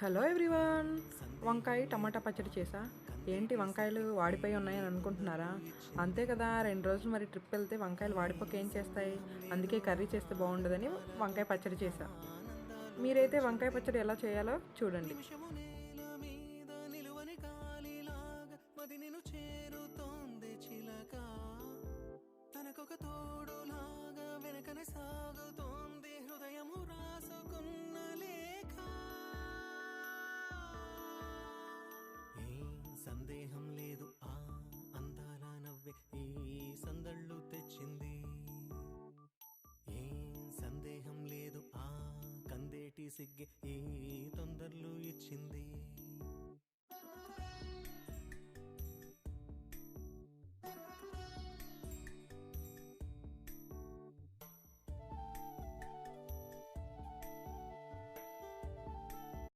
Hello everyone. వంకాయ టమాటా పచ్చడి చేసా. ఏంటి వంకాయలు వాడిపోయి ఉన్నాయని అనుకుంటున్నారా? అంతే కదా, 2 రోజులు మరి ట్రిప్ వెళ్తే వంకాయలు వాడిపోక ఏం చేస్తాయి? అందుకే కర్రీ చేస్తే బాగుండదని వంకాయ పచ్చడి చేసా. మీరైతే వంకాయ పచ్చడి ఎలా చేయాలో చూడండి. తనకొక తోడులాగా వెనకనే సాగుతోంది హృదయము రాసుకున్న లేఖ. ఏం సందేహం లేదు, ఆ అందాల నవ్వే ఈ సందళ్ళు తెచ్చింది. ఏం సందేహం లేదు, ఆ కందేటి సిగ్గే ఈ